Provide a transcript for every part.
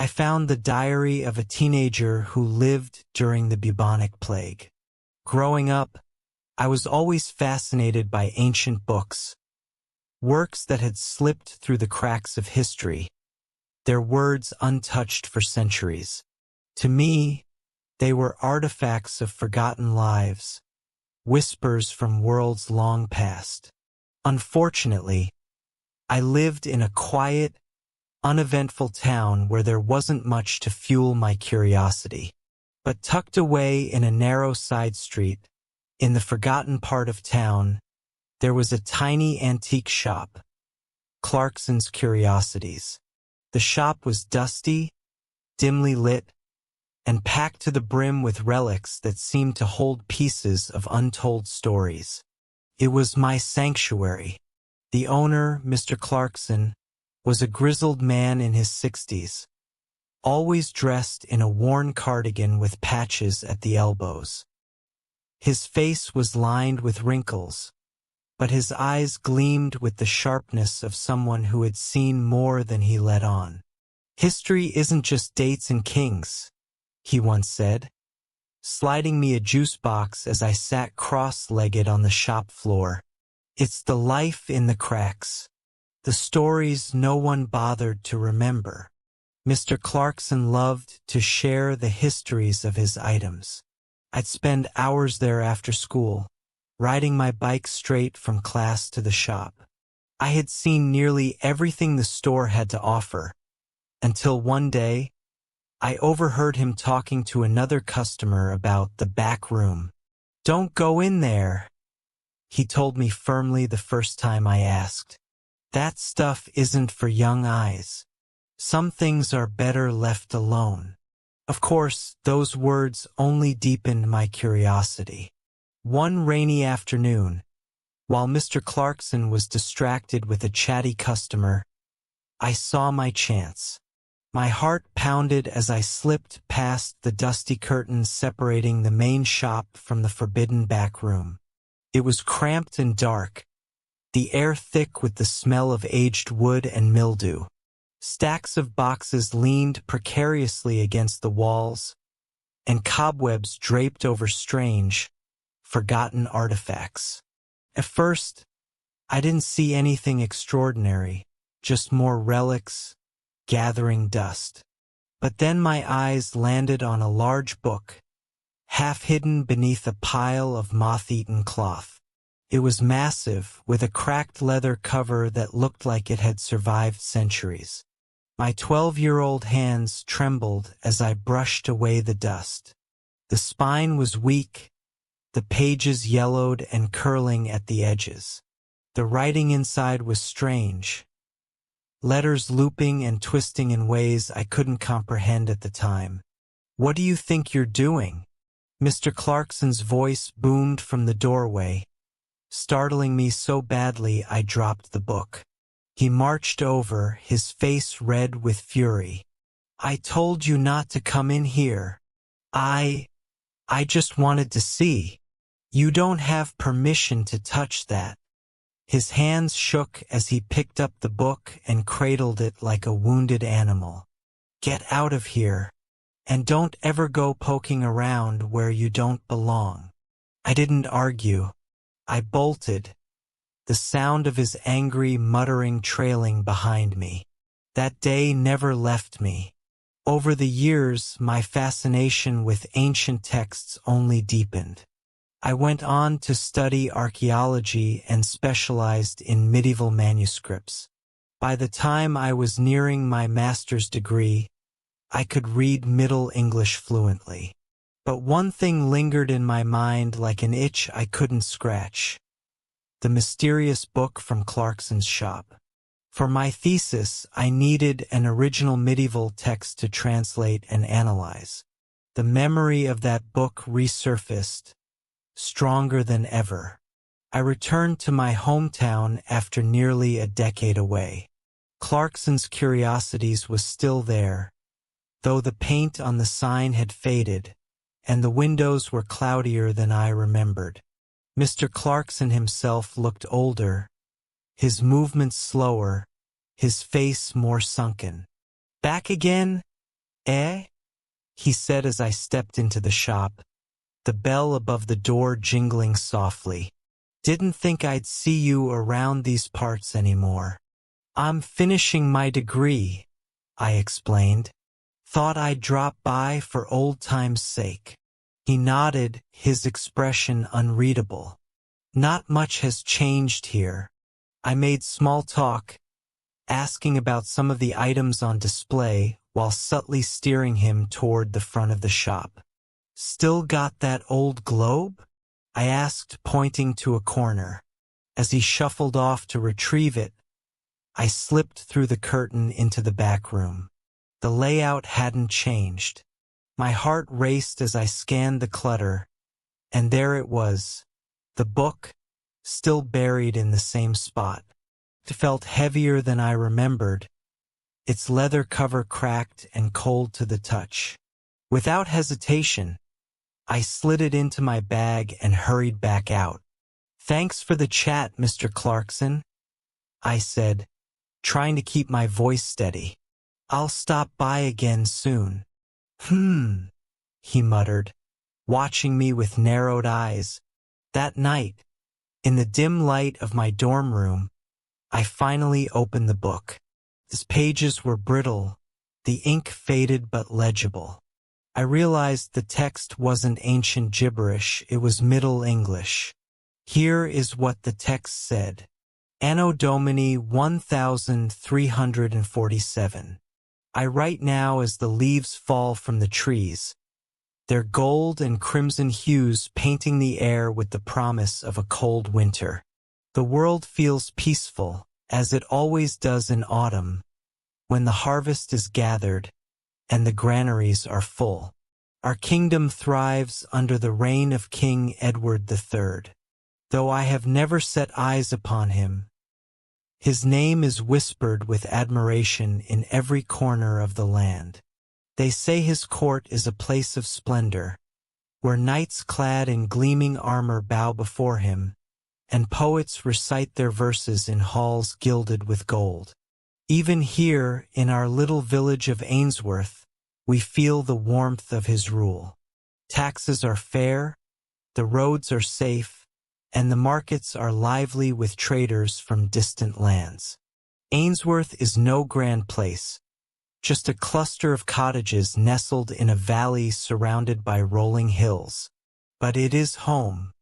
I found the diary of a teenager who lived during the bubonic plague. Growing up, I was always fascinated by ancient books, works that had slipped through the cracks of history, their words untouched for centuries. To me, they were artifacts of forgotten lives, whispers from worlds long past. Unfortunately, I lived in a quiet, uneventful town where there wasn't much to fuel my curiosity. But tucked away in a narrow side street, in the forgotten part of town, there was a tiny antique shop, Clarkson's Curiosities. The shop was dusty, dimly lit, and packed to the brim with relics that seemed to hold pieces of untold stories. It was my sanctuary. The owner, Mr. Clarkson, was a grizzled man in his 60s, always dressed in a worn cardigan with patches at the elbows. His face was lined with wrinkles, but his eyes gleamed with the sharpness of someone who had seen more than he let on. "History isn't just dates and kings," he once said, sliding me a juice box as I sat cross-legged on the shop floor. "It's the life in the cracks, the stories no one bothered to remember." Mr. Clarkson loved to share the histories of his items. I'd spend hours there after school, riding my bike straight from class to the shop. I had seen nearly everything the store had to offer, until one day, I overheard him talking to another customer about the back room. "Don't go in there," he told me firmly the first time I asked. "That stuff isn't for young eyes. Some things are better left alone." Of course, those words only deepened my curiosity. One rainy afternoon, while Mr. Clarkson was distracted with a chatty customer, I saw my chance. My heart pounded as I slipped past the dusty curtains separating the main shop from the forbidden back room. It was cramped and dark, the air thick with the smell of aged wood and mildew. Stacks of boxes leaned precariously against the walls, and cobwebs draped over strange, forgotten artifacts. At first, I didn't see anything extraordinary, just more relics, gathering dust. But then my eyes landed on a large book, half hidden beneath a pile of moth-eaten cloth. It was massive, with a cracked leather cover that looked like it had survived centuries. My 12-year-old hands trembled as I brushed away the dust. The spine was weak, the pages yellowed and curling at the edges. The writing inside was strange, letters looping and twisting in ways I couldn't comprehend at the time. "What do you think you're doing?" Mr. Clarkson's voice boomed from the doorway, startling me so badly I dropped the book. He marched over, his face red with fury. "I told you not to come in here. I just wanted to see. You don't have permission to touch that." His hands shook as he picked up the book and cradled it like a wounded animal. "Get out of here, and don't ever go poking around where you don't belong." I didn't argue. I bolted, the sound of his angry muttering trailing behind me. That day never left me. Over the years, my fascination with ancient texts only deepened. I went on to study archaeology and specialized in medieval manuscripts. By the time I was nearing my master's degree, I could read Middle English fluently. But one thing lingered in my mind like an itch I couldn't scratch: the mysterious book from Clarkson's shop. For my thesis, I needed an original medieval text to translate and analyze. The memory of that book resurfaced, stronger than ever. I returned to my hometown after nearly a decade away. Clarkson's Curiosities was still there, though the paint on the sign had faded, and the windows were cloudier than I remembered. Mr. Clarkson himself looked older, his movements slower, his face more sunken. "Back again?" "Eh?" he said as I stepped into the shop, the bell above the door jingling softly. "Didn't think I'd see you around these parts anymore." "I'm finishing my degree," I explained. "Thought I'd drop by for old time's sake." He nodded, his expression unreadable. "Not much has changed here." I made small talk, asking about some of the items on display while subtly steering him toward the front of the shop. "Still got that old globe?" I asked, pointing to a corner. As he shuffled off to retrieve it, I slipped through the curtain into the back room. The layout hadn't changed. My heart raced as I scanned the clutter, and there it was, the book, still buried in the same spot. It felt heavier than I remembered, its leather cover cracked and cold to the touch. Without hesitation, I slid it into my bag and hurried back out. "Thanks for the chat, Mr. Clarkson," I said, trying to keep my voice steady. "I'll stop by again soon." He muttered, watching me with narrowed eyes. That night, in the dim light of my dorm room, I finally opened the book. Its pages were brittle, the ink faded but legible. I realized the text wasn't ancient gibberish, it was Middle English. Here is what the text said. Anno Domini 1347. I write now as the leaves fall from the trees, their gold and crimson hues painting the air with the promise of a cold winter. The world feels peaceful, as it always does in autumn, when the harvest is gathered and the granaries are full. Our kingdom thrives under the reign of King Edward III. Though I have never set eyes upon him, his name is whispered with admiration in every corner of the land. They say his court is a place of splendor, where knights clad in gleaming armor bow before him, and poets recite their verses in halls gilded with gold. Even here, in our little village of Ainsworth, we feel the warmth of his rule. Taxes are fair, the roads are safe, and the markets are lively with traders from distant lands. Ainsworth is no grand place, just a cluster of cottages nestled in a valley surrounded by rolling hills. But it is home.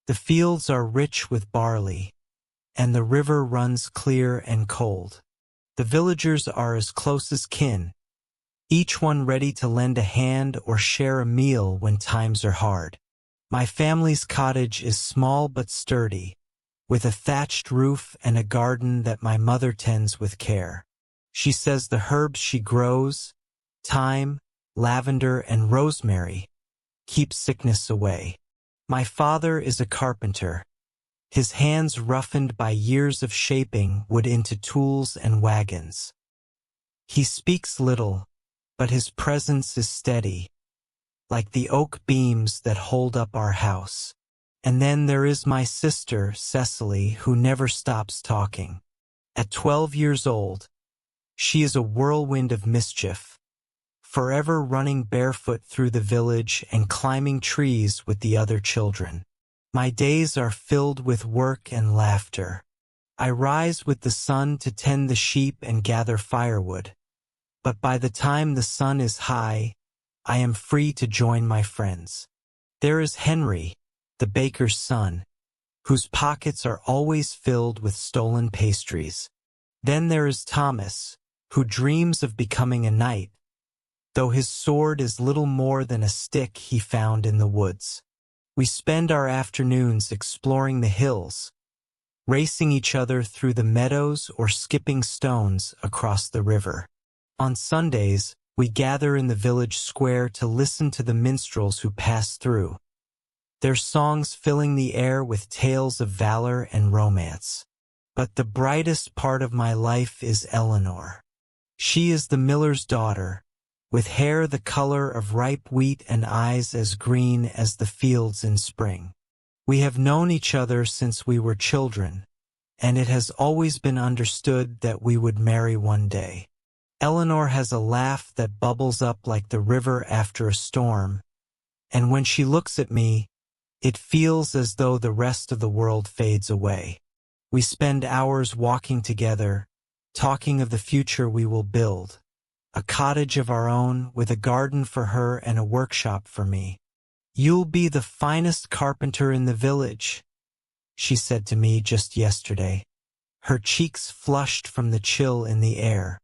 The fields are rich with barley, and the river runs clear and cold. The villagers are as close as kin, each one ready to lend a hand or share a meal when times are hard. My family's cottage is small but sturdy, with a thatched roof and a garden that my mother tends with care. She says the herbs she grows, thyme, lavender, and rosemary, keep sickness away. My father is a carpenter, his hands roughened by years of shaping wood into tools and wagons. He speaks little, but his presence is steady, like the oak beams that hold up our house. And then there is my sister, Cecily, who never stops talking. At 12 years old, she is a whirlwind of mischief, forever running barefoot through the village and climbing trees with the other children. My days are filled with work and laughter. I rise with the sun to tend the sheep and gather firewood, but by the time the sun is high, I am free to join my friends. There is Henry, the baker's son, whose pockets are always filled with stolen pastries. Then there is Thomas, who dreams of becoming a knight, though his sword is little more than a stick he found in the woods. We spend our afternoons exploring the hills, racing each other through the meadows or skipping stones across the river. On Sundays, we gather in the village square to listen to the minstrels who pass through, their songs filling the air with tales of valor and romance. But the brightest part of my life is Eleanor. She is the miller's daughter, with hair the color of ripe wheat and eyes as green as the fields in spring. We have known each other since we were children, and it has always been understood that we would marry one day. Eleanor has a laugh that bubbles up like the river after a storm, and when she looks at me, it feels as though the rest of the world fades away. We spend hours walking together, talking of the future we will build, a cottage of our own with a garden for her and a workshop for me. "You'll be the finest carpenter in the village," she said to me just yesterday, her cheeks flushed from the chill in the air.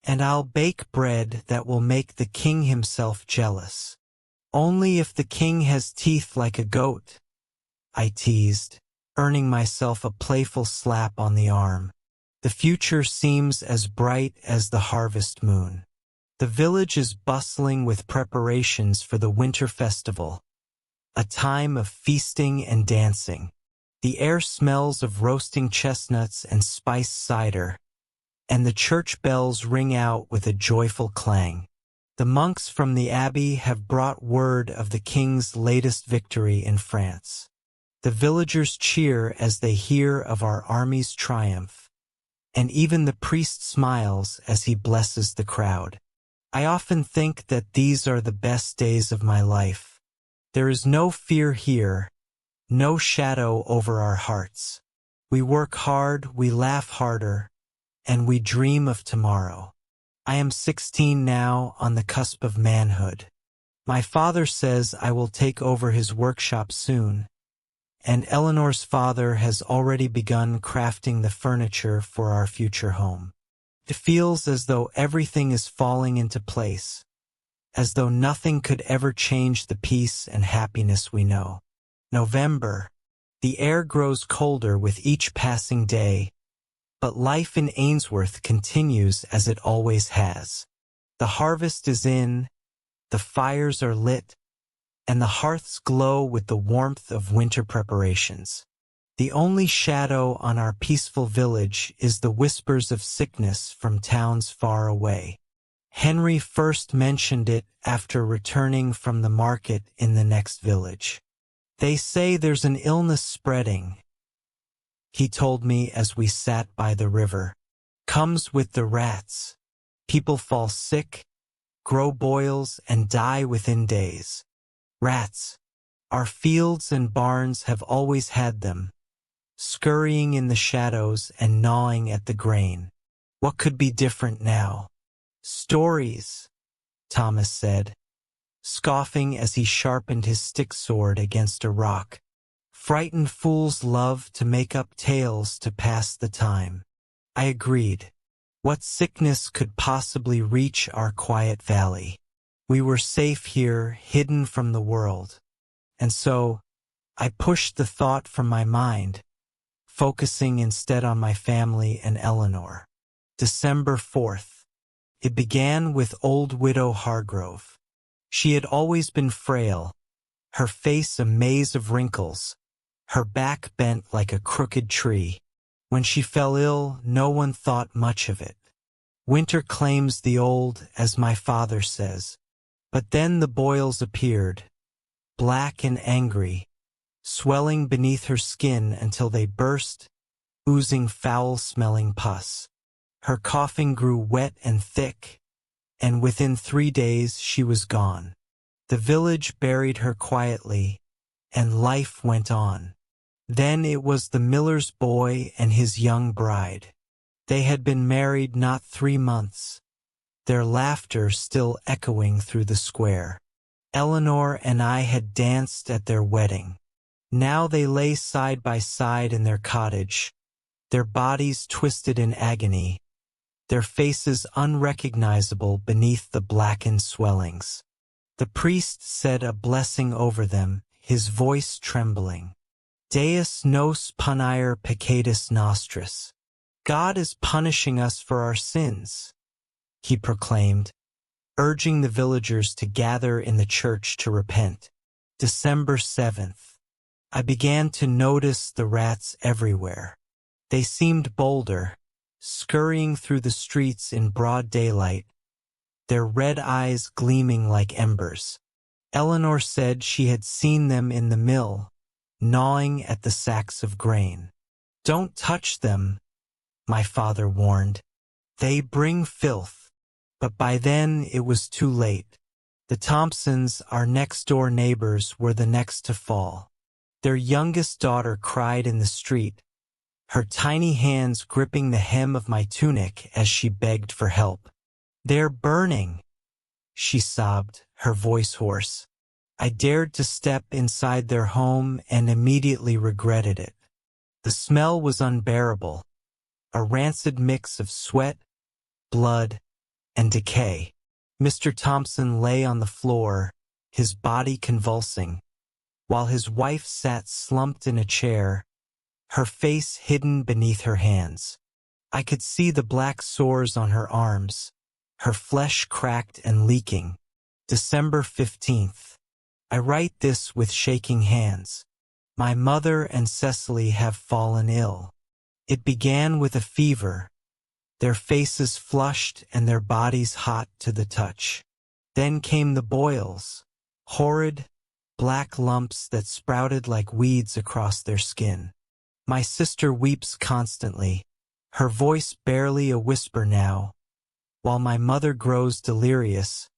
"And I'll bake bread that will make the king himself jealous." "Only if the king has teeth like a goat," I teased, earning myself a playful slap on the arm. The future seems as bright as the harvest moon. The village is bustling with preparations for the winter festival, a time of feasting and dancing. The air smells of roasting chestnuts and spiced cider, and the church bells ring out with a joyful clang. The monks from the abbey have brought word of the king's latest victory in France. The villagers cheer as they hear of our army's triumph, and even the priest smiles as he blesses the crowd. I often think that these are the best days of my life. There is no fear here, no shadow over our hearts. We work hard, we laugh harder, and we dream of tomorrow. I am 16 now, on the cusp of manhood. My father says I will take over his workshop soon, and Eleanor's father has already begun crafting the furniture for our future home. It feels as though everything is falling into place, as though nothing could ever change the peace and happiness we know. November. The air grows colder with each passing day, but life in Ainsworth continues as it always has. The harvest is in, the fires are lit, and the hearths glow with the warmth of winter preparations. The only shadow on our peaceful village is the whispers of sickness from towns far away. Henry first mentioned it after returning from the market in the next village. "They say there's an illness spreading," he told me as we sat by the river. "Comes with the rats. People fall sick, grow boils, and die within days. Rats. Our fields and barns have always had them, scurrying in the shadows and gnawing at the grain. What could be different now?" "Stories," Thomas said, scoffing as he sharpened his stick sword against a rock. "Frightened fools love to make up tales to pass the time." I agreed. What sickness could possibly reach our quiet valley? We were safe here, hidden from the world. And so, I pushed the thought from my mind, focusing instead on my family and Eleanor. December 4th. It began with old widow Hargrove. She had always been frail, her face a maze of wrinkles, her back bent like a crooked tree. When she fell ill, no one thought much of it. Winter claims the old, as my father says. But then the boils appeared, black and angry, swelling beneath her skin until they burst, oozing foul-smelling pus. Her coughing grew wet and thick, and within 3 days she was gone. The village buried her quietly, and life went on. Then it was the miller's boy and his young bride. They had been married not 3 months, their laughter still echoing through the square. Eleanor and I had danced at their wedding. Now they lay side by side in their cottage, their bodies twisted in agony, their faces unrecognizable beneath the blackened swellings. The priest said a blessing over them, his voice trembling. Deus nos punire peccatus nostris. God is punishing us for our sins, he proclaimed, urging the villagers to gather in the church to repent. December 7th. I began to notice the rats everywhere. They seemed bolder, scurrying through the streets in broad daylight, their red eyes gleaming like embers. Eleanor said she had seen them in the mill, gnawing at the sacks of grain. "Don't touch them," my father warned. "They bring filth." But by then it was too late. The Thompsons, our next-door neighbors, were the next to fall. Their youngest daughter cried in the street, her tiny hands gripping the hem of my tunic as she begged for help. "They're burning," she sobbed, her voice hoarse. I dared to step inside their home and immediately regretted it. The smell was unbearable, a rancid mix of sweat, blood, and decay. Mr. Thompson lay on the floor, his body convulsing, while his wife sat slumped in a chair, her face hidden beneath her hands. I could see the black sores on her arms, her flesh cracked and leaking. December 15th. I write this with shaking hands. My mother and Cecily have fallen ill. It began with a fever, their faces flushed and their bodies hot to the touch. Then came the boils, horrid, black lumps that sprouted like weeds across their skin. My sister weeps constantly, her voice barely a whisper now, while my mother grows delirious,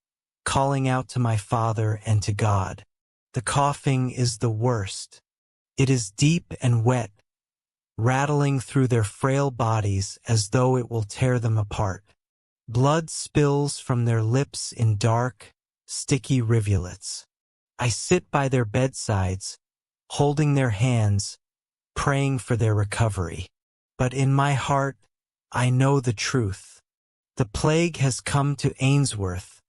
calling out to my father and to God. The coughing is the worst. It is deep and wet, rattling through their frail bodies as though it will tear them apart. Blood spills from their lips in dark, sticky rivulets. I sit by their bedsides, holding their hands, praying for their recovery. But in my heart, I know the truth. The plague has come to Ainsworth,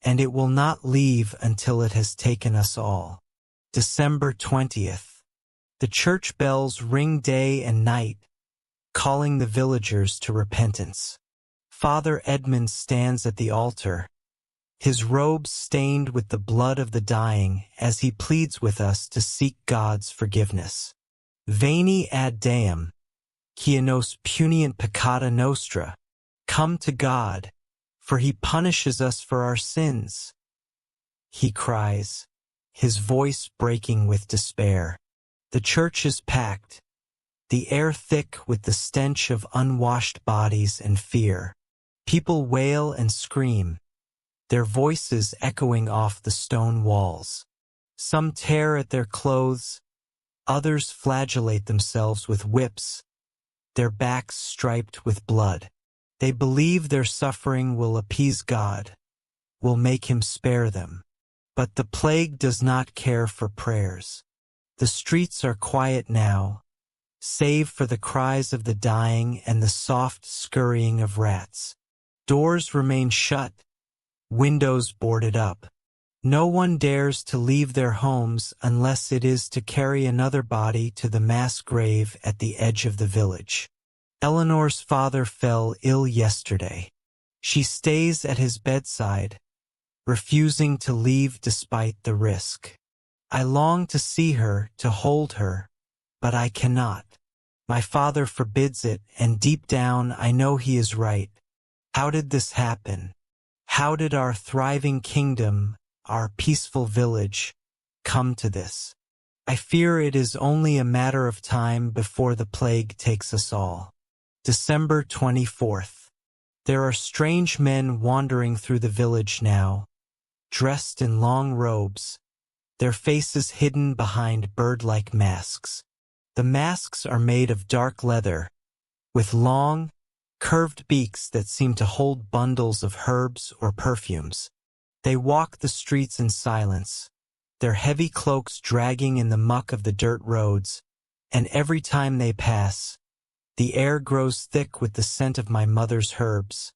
and it will not leave until it has taken us all. December 20th. The church bells ring day and night, calling the villagers to repentance. Father Edmund stands at the altar, his robes stained with the blood of the dying as he pleads with us to seek God's forgiveness. Veni ad Deum, quia nos punient peccata nostra. Come to God, for he punishes us for our sins. He cries, his voice breaking with despair. The church is packed, the air thick with the stench of unwashed bodies and fear. People wail and scream, their voices echoing off the stone walls. Some tear at their clothes, others flagellate themselves with whips, their backs striped with blood. They believe their suffering will appease God, will make him spare them. But the plague does not care for prayers. The streets are quiet now, save for the cries of the dying and the soft scurrying of rats. Doors remain shut, windows boarded up. No one dares to leave their homes unless it is to carry another body to the mass grave at the edge of the village. Eleanor's father fell ill yesterday. She stays at his bedside, refusing to leave despite the risk. I long to see her, to hold her, but I cannot. My father forbids it, and deep down I know he is right. How did this happen? How did our thriving kingdom, our peaceful village, come to this? I fear it is only a matter of time before the plague takes us all. December 24th. There are strange men wandering through the village now, dressed in long robes, their faces hidden behind bird-like masks. The masks are made of dark leather, with long, curved beaks that seem to hold bundles of herbs or perfumes. They walk the streets in silence, their heavy cloaks dragging in the muck of the dirt roads, and every time they pass, the air grows thick with the scent of my mother's herbs,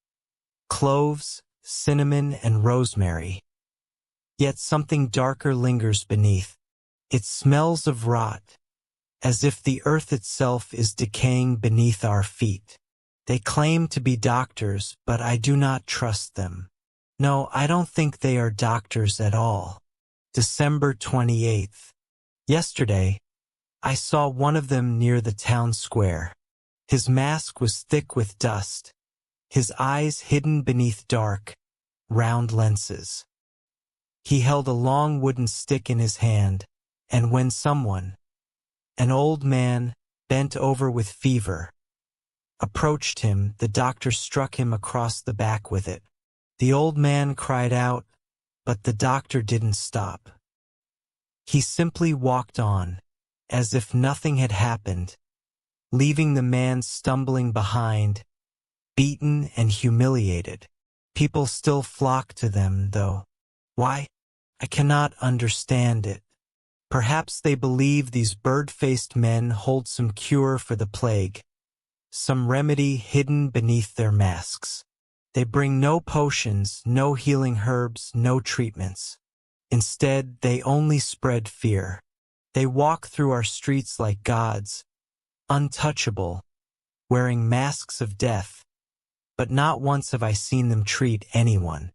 cloves, cinnamon, and rosemary. Yet something darker lingers beneath. It smells of rot, as if the earth itself is decaying beneath our feet. They claim to be doctors, but I do not trust them. No, I don't think they are doctors at all. December 28th. Yesterday, I saw one of them near the town square. His mask was thick with dust, his eyes hidden beneath dark, round lenses. He held a long wooden stick in his hand, and when someone, an old man, bent over with fever, approached him, the doctor struck him across the back with it. The old man cried out, but the doctor didn't stop. He simply walked on, as if nothing had happened, leaving the man stumbling behind, beaten and humiliated. People still flock to them, though. Why? I cannot understand it. Perhaps they believe these bird-faced men hold some cure for the plague, some remedy hidden beneath their masks. They bring no potions, no healing herbs, no treatments. Instead, they only spread fear. They walk through our streets like gods, untouchable, wearing masks of death, but not once have I seen them treat anyone.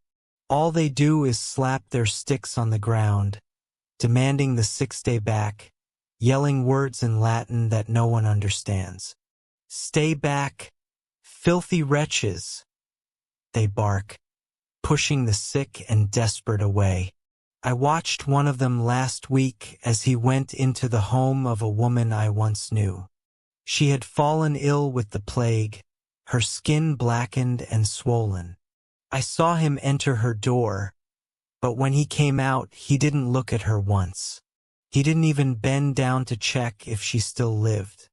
All they do is slap their sticks on the ground, demanding the 6th day back, yelling words in Latin that no one understands. "Stay back, filthy wretches," they bark, pushing the sick and desperate away. I watched one of them last week as he went into the home of a woman I once knew. She had fallen ill with the plague, her skin blackened and swollen. I saw him enter her door, but when he came out, he didn't look at her once. He didn't even bend down to check if she still lived.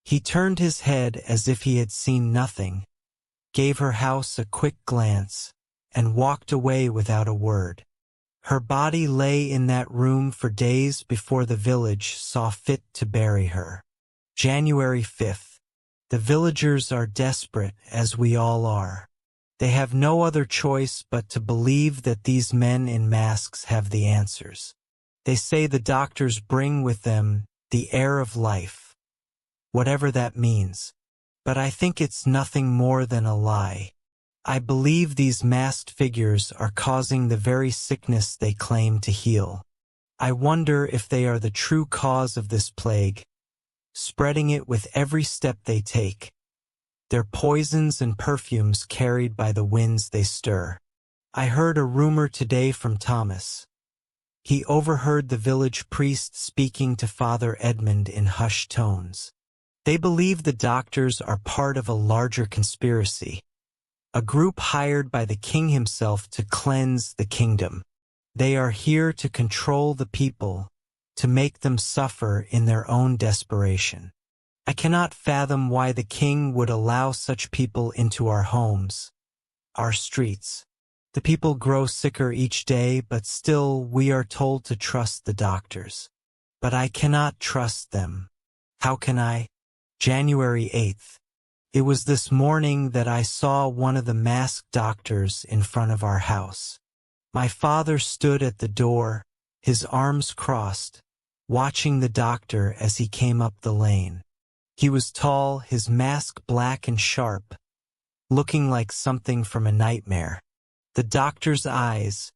He turned his head as if he had seen nothing, gave her house a quick glance, and walked away without a word. Her body lay in that room for days before the village saw fit to bury her. January 5th. The villagers are desperate, as we all are. They have no other choice but to believe that these men in masks have the answers. They say the doctors bring with them the air of life, whatever that means. But I think it's nothing more than a lie. I believe these masked figures are causing the very sickness they claim to heal. I wonder if they are the true cause of this plague, spreading it with every step they take. Their poisons and perfumes carried by the winds they stir. I heard a rumor today from Thomas. He overheard the village priest speaking to Father Edmund in hushed tones. They believe the doctors are part of a larger conspiracy, a group hired by the king himself to cleanse the kingdom. They are here to control the people, to make them suffer in their own desperation. I cannot fathom why the king would allow such people into our homes, our streets. The people grow sicker each day, but still we are told to trust the doctors. But I cannot trust them. How can I? January 8th. It was this morning that I saw one of the masked doctors in front of our house. My father stood at the door, his arms crossed, watching the doctor as he came up the lane. He was tall, his mask black and sharp, looking like something from a nightmare. The doctor's eyes,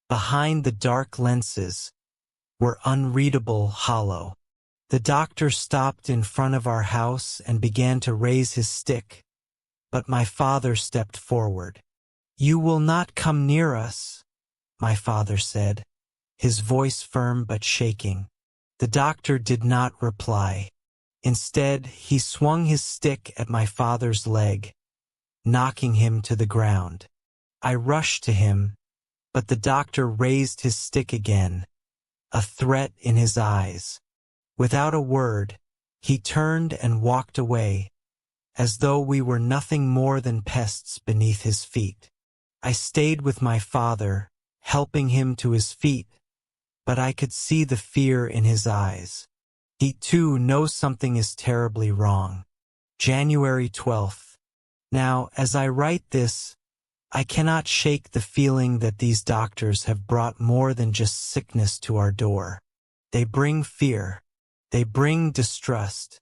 behind the dark lenses, were unreadable, hollow. The doctor stopped in front of our house and began to raise his stick, but my father stepped forward. "You will not come near us," my father said, his voice firm but shaking. The doctor did not reply. Instead, he swung his stick at my father's leg, knocking him to the ground. I rushed to him, but the doctor raised his stick again, a threat in his eyes. Without a word, he turned and walked away, as though we were nothing more than pests beneath his feet. I stayed with my father, helping him to his feet, but I could see the fear in his eyes. He too knows something is terribly wrong. January 12th. Now, as I write this, I cannot shake the feeling that these doctors have brought more than just sickness to our door. They bring fear. They bring distrust.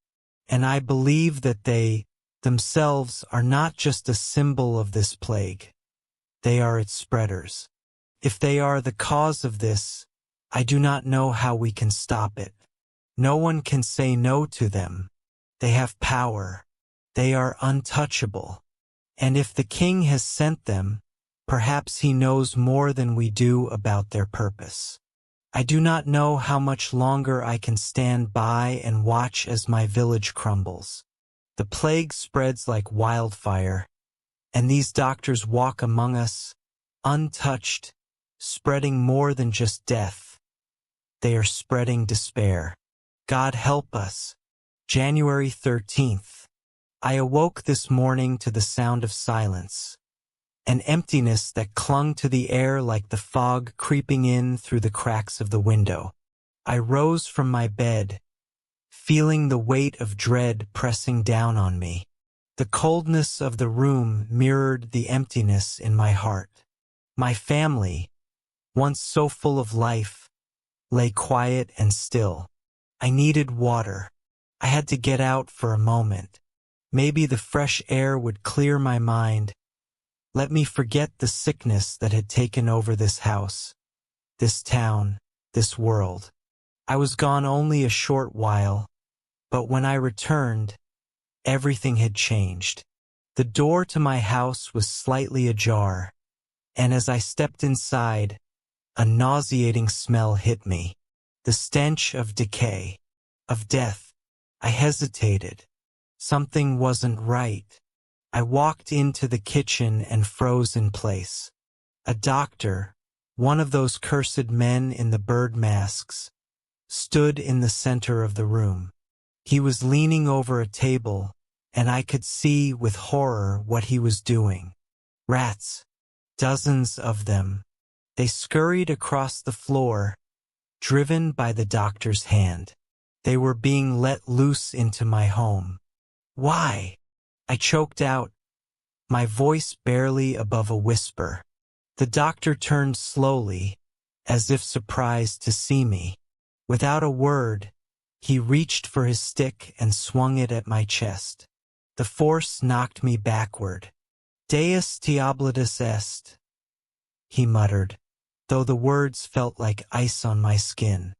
And I believe that they, themselves, are not just a symbol of this plague. They are its spreaders. If they are the cause of this, I do not know how we can stop it. No one can say no to them. They have power. They are untouchable. And if the king has sent them, perhaps he knows more than we do about their purpose. I do not know how much longer I can stand by and watch as my village crumbles. The plague spreads like wildfire, And these doctors walk among us, untouched, spreading more than just death. They are spreading despair. God help us. January 13th. I awoke this morning to the sound of silence, an emptiness that clung to the air like the fog creeping in through the cracks of the window. I rose from my bed, feeling the weight of dread pressing down on me. The coldness of the room mirrored the emptiness in my heart. My family, once so full of life, lay quiet and still. I needed water. I had to get out for a moment. Maybe the fresh air would clear my mind. Let me forget the sickness that had taken over this house, this town, this world. I was gone only a short while, but when I returned, everything had changed. The door to my house was slightly ajar, and as I stepped inside, a nauseating smell hit me. The stench of decay, of death. I hesitated. Something wasn't right. I walked into the kitchen and froze in place. A doctor, one of those cursed men in the bird masks, stood in the center of the room. He was leaning over a table, and I could see with horror what he was doing. Rats. Dozens of them. They scurried across the floor, driven by the doctor's hand. They were being let loose into my home. Why? I choked out, my voice barely above a whisper. The doctor turned slowly, as if surprised to see me. Without a word, he reached for his stick and swung it at my chest. The force knocked me backward. Deus te oblitus est, he muttered, though the words felt like ice on my skin.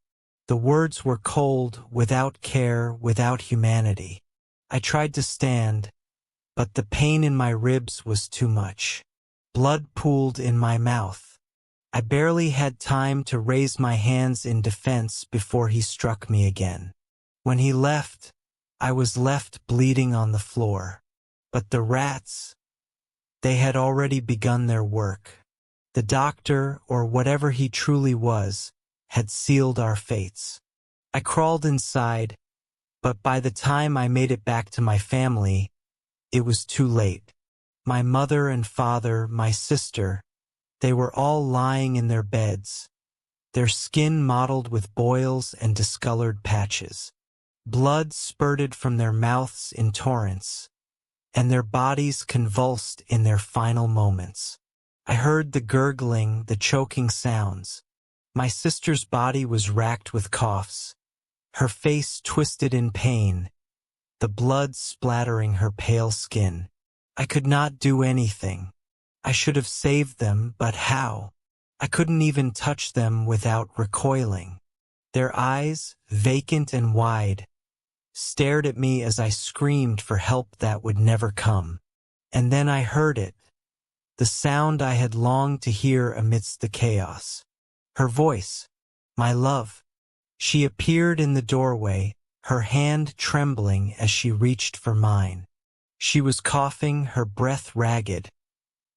The words were cold, without care, without humanity. I tried to stand, but the pain in my ribs was too much. Blood pooled in my mouth. I barely had time to raise my hands in defense before he struck me again. When he left, I was left bleeding on the floor. But the rats, they had already begun their work. The doctor, or whatever he truly was, had sealed our fates. I crawled inside, but by the time I made it back to my family, it was too late. My mother and father, my sister, they were all lying in their beds, their skin mottled with boils and discolored patches. Blood spurted from their mouths in torrents, and their bodies convulsed in their final moments. I heard the gurgling, the choking sounds. My sister's body was racked with coughs, her face twisted in pain, the blood splattering her pale skin. I could not do anything. I should have saved them, but how? I couldn't even touch them without recoiling. Their eyes, vacant and wide, stared at me as I screamed for help that would never come. And then I heard it, the sound I had longed to hear amidst the chaos. Her voice, my love. She appeared in the doorway, her hand trembling as she reached for mine. She was coughing, her breath ragged,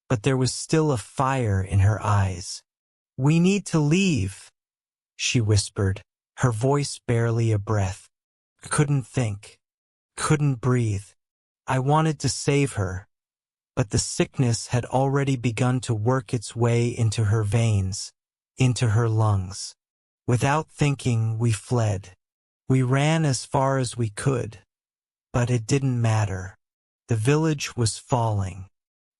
but there was still a fire in her eyes. "We need to leave," she whispered, her voice barely a breath. I couldn't think, couldn't breathe. I wanted to save her, but the sickness had already begun to work its way into her veins, into her lungs. Without thinking, we fled. We ran as far as we could, but it didn't matter. The village was falling.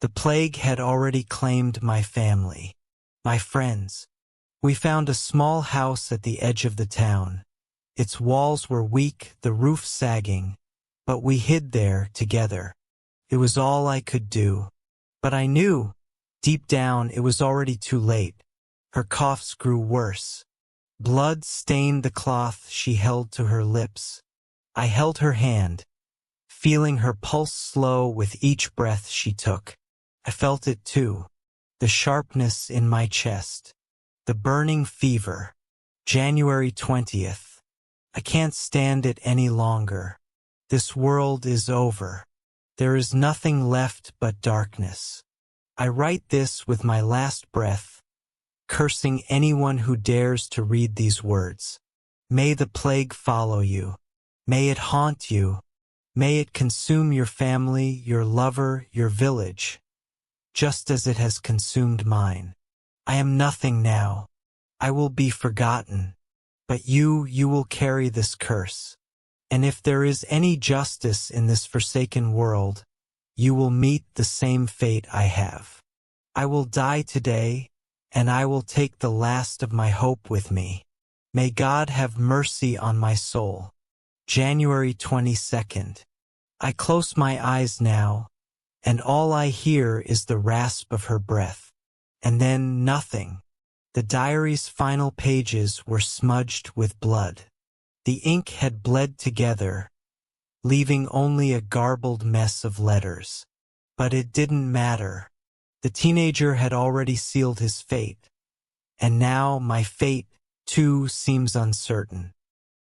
The plague had already claimed my family, my friends. We found a small house at the edge of the town. Its walls were weak, the roof sagging, but we hid there together. It was all I could do. But I knew, deep down, it was already too late. Her coughs grew worse. Blood stained the cloth she held to her lips. I held her hand, feeling her pulse slow with each breath she took. I felt it too, the sharpness in my chest, the burning fever. January 20th. I can't stand it any longer. This world is over. There is nothing left but darkness. I write this with my last breath, cursing anyone who dares to read these words. May the plague follow you. May it haunt you. May it consume your family, your lover, your village, just as it has consumed mine. I am nothing now. I will be forgotten. But you will carry this curse. And if there is any justice in this forsaken world, you will meet the same fate I have. I will die today, and I will take the last of my hope with me. May God have mercy on my soul. January 22nd. I close my eyes now, and all I hear is the rasp of her breath. And then nothing. The diary's final pages were smudged with blood. The ink had bled together, leaving only a garbled mess of letters. But it didn't matter. The teenager had already sealed his fate. And now my fate, too, seems uncertain.